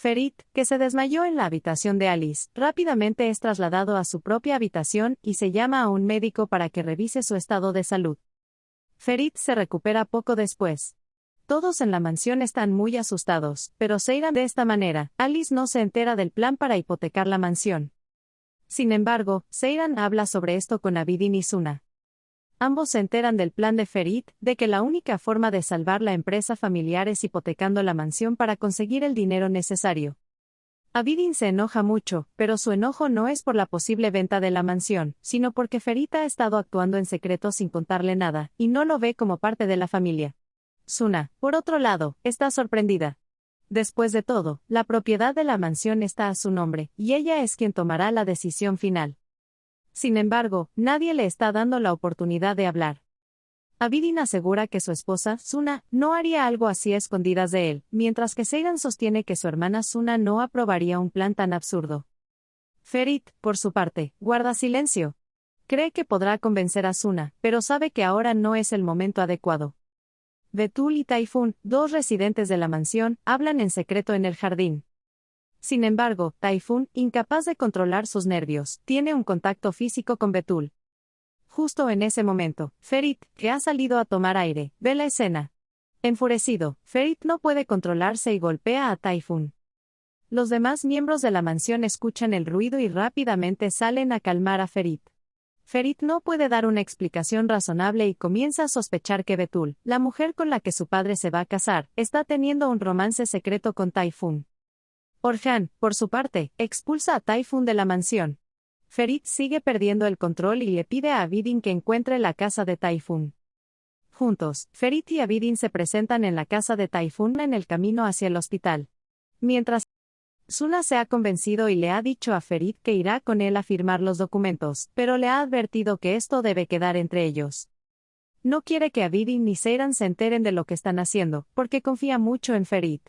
Ferit, que se desmayó en la habitación de Alice, rápidamente es trasladado a su propia habitación y se llama a un médico para que revise su estado de salud. Ferit se recupera poco después. Todos en la mansión están muy asustados, pero Seyran de esta manera, Alice no se entera del plan para hipotecar la mansión. Sin embargo, Seyran habla sobre esto con Abidin y Suna. Ambos se enteran del plan de Ferit, de que la única forma de salvar la empresa familiar es hipotecando la mansión para conseguir el dinero necesario. Abidin se enoja mucho, pero su enojo no es por la posible venta de la mansión, sino porque Ferit ha estado actuando en secreto sin contarle nada, y no lo ve como parte de la familia. Suna, por otro lado, está sorprendida. Después de todo, la propiedad de la mansión está a su nombre, y ella es quien tomará la decisión final. Sin embargo, nadie le está dando la oportunidad de hablar. Abidin asegura que su esposa, Suna, no haría algo así a escondidas de él, mientras que Seyran sostiene que su hermana Suna no aprobaría un plan tan absurdo. Ferit, por su parte, guarda silencio. Cree que podrá convencer a Suna, pero sabe que ahora no es el momento adecuado. Betul y Typhoon, dos residentes de la mansión, hablan en secreto en el jardín. Sin embargo, Typhoon, incapaz de controlar sus nervios, tiene un contacto físico con Betul. Justo en ese momento, Ferit, que ha salido a tomar aire, ve la escena. Enfurecido, Ferit no puede controlarse y golpea a Typhoon. Los demás miembros de la mansión escuchan el ruido y rápidamente salen a calmar a Ferit. Ferit no puede dar una explicación razonable y comienza a sospechar que Betul, la mujer con la que su padre se va a casar, está teniendo un romance secreto con Typhoon. Korhan, por su parte, expulsa a Typhoon de la mansión. Ferit sigue perdiendo el control y le pide a Abidin que encuentre la casa de Typhoon. Juntos, Ferit y Abidin se presentan en la casa de Typhoon en el camino hacia el hospital. Mientras, Suna se ha convencido y le ha dicho a Ferit que irá con él a firmar los documentos, pero le ha advertido que esto debe quedar entre ellos. No quiere que Abidin ni Seyran se enteren de lo que están haciendo, porque confía mucho en Ferit.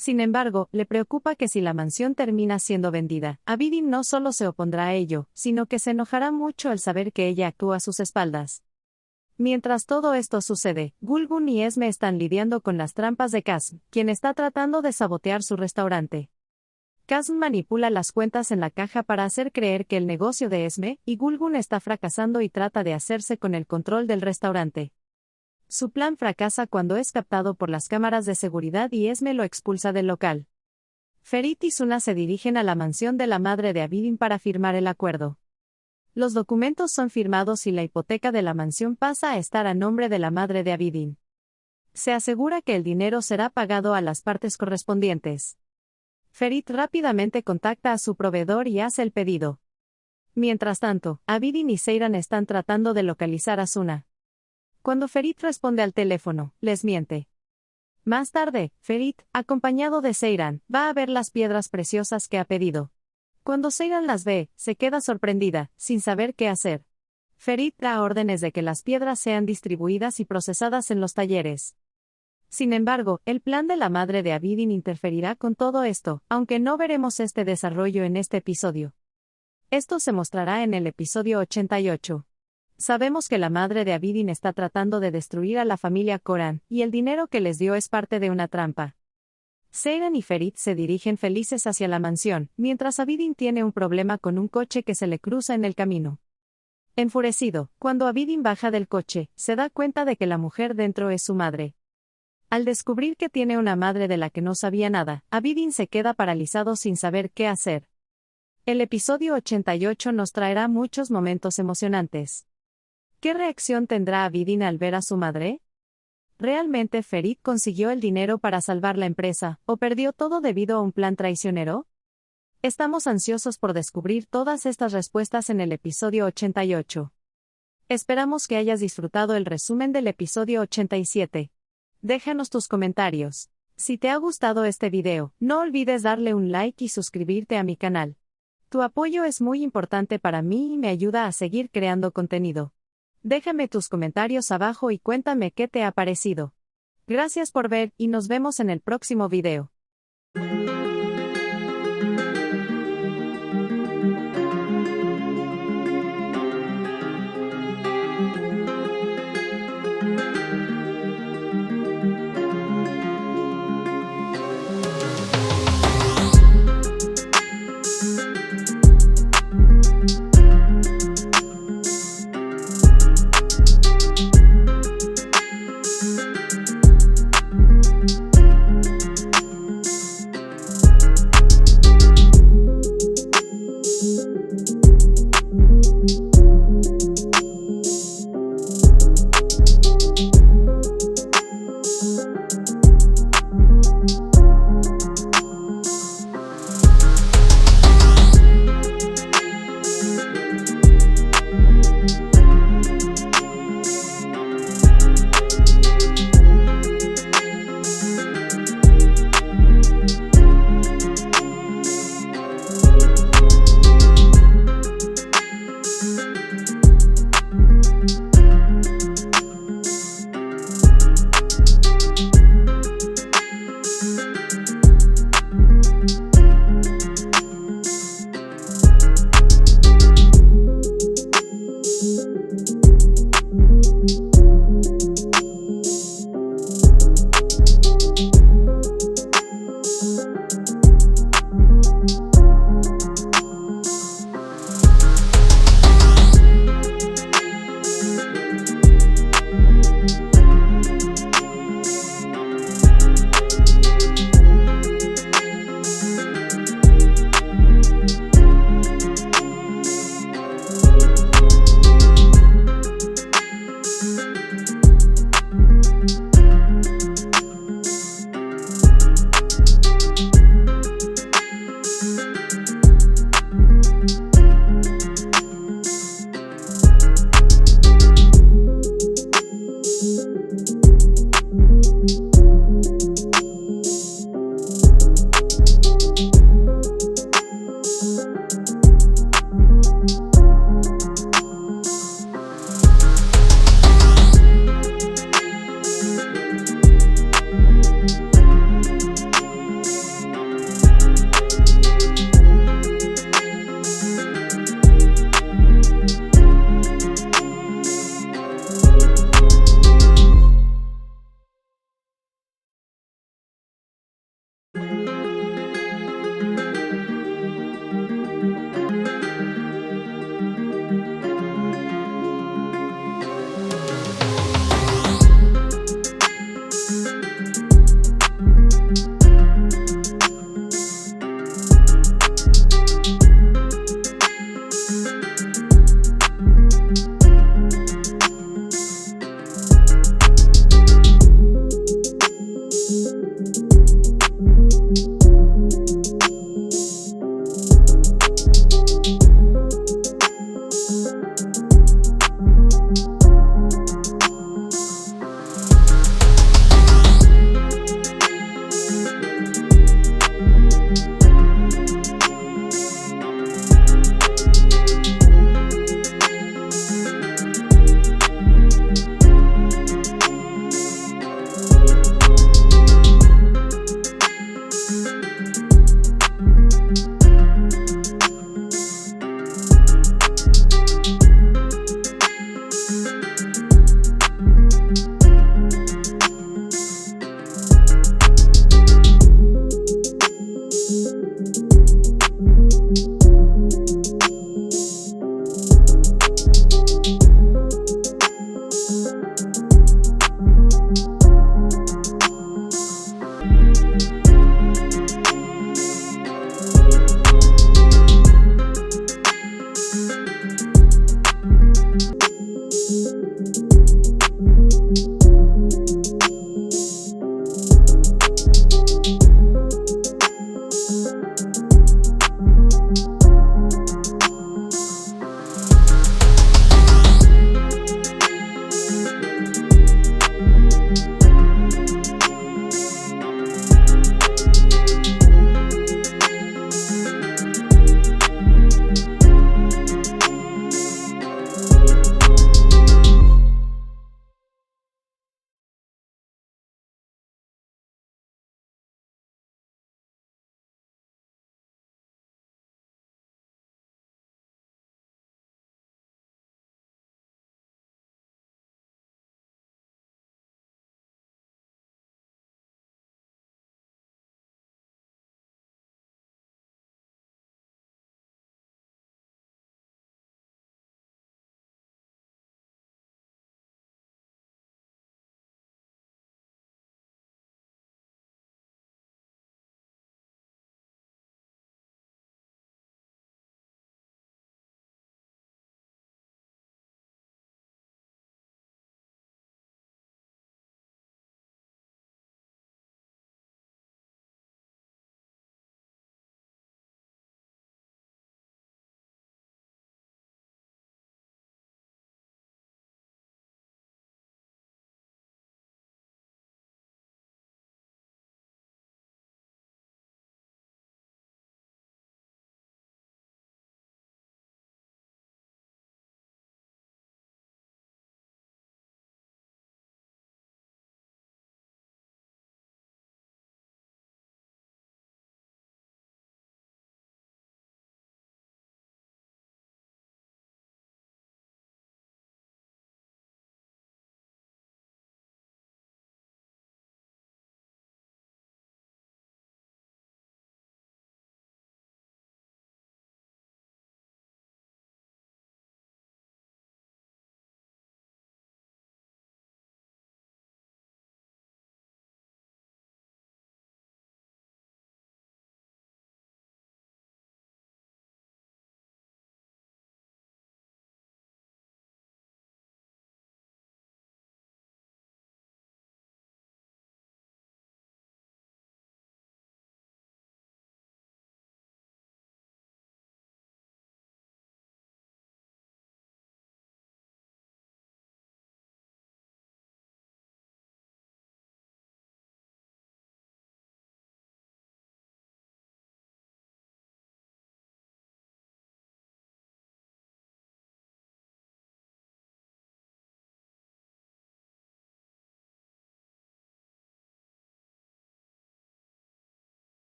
Sin embargo, le preocupa que si la mansión termina siendo vendida, Abidin no solo se opondrá a ello, sino que se enojará mucho al saber que ella actúa a sus espaldas. Mientras todo esto sucede, Gulgun y Esme están lidiando con las trampas de Kazm, quien está tratando de sabotear su restaurante. Kazm manipula las cuentas en la caja para hacer creer que el negocio de Esme y Gulgun está fracasando y trata de hacerse con el control del restaurante. Su plan fracasa cuando es captado por las cámaras de seguridad y Esme lo expulsa del local. Ferit y Suna se dirigen a la mansión de la madre de Abidin para firmar el acuerdo. Los documentos son firmados y la hipoteca de la mansión pasa a estar a nombre de la madre de Abidin. Se asegura que el dinero será pagado a las partes correspondientes. Ferit rápidamente contacta a su proveedor y hace el pedido. Mientras tanto, Abidin y Seyran están tratando de localizar a Suna. Cuando Ferit responde al teléfono, les miente. Más tarde, Ferit, acompañado de Seyran, va a ver las piedras preciosas que ha pedido. Cuando Seyran las ve, se queda sorprendida, sin saber qué hacer. Ferit da órdenes de que las piedras sean distribuidas y procesadas en los talleres. Sin embargo, el plan de la madre de Abidin interferirá con todo esto, aunque no veremos este desarrollo en este episodio. Esto se mostrará en el episodio 88. Sabemos que la madre de Abidin está tratando de destruir a la familia Korhan, y el dinero que les dio es parte de una trampa. Seyran y Ferit se dirigen felices hacia la mansión, mientras Abidin tiene un problema con un coche que se le cruza en el camino. Enfurecido, cuando Abidin baja del coche, se da cuenta de que la mujer dentro es su madre. Al descubrir que tiene una madre de la que no sabía nada, Abidin se queda paralizado sin saber qué hacer. El episodio 88 nos traerá muchos momentos emocionantes. ¿Qué reacción tendrá Abidin al ver a su madre? ¿Realmente Ferit consiguió el dinero para salvar la empresa, o perdió todo debido a un plan traicionero? Estamos ansiosos por descubrir todas estas respuestas en el episodio 88. Esperamos que hayas disfrutado el resumen del episodio 87. Déjanos tus comentarios. Si te ha gustado este video, no olvides darle un like y suscribirte a mi canal. Tu apoyo es muy importante para mí y me ayuda a seguir creando contenido. Déjame tus comentarios abajo y cuéntame qué te ha parecido. Gracias por ver y nos vemos en el próximo video.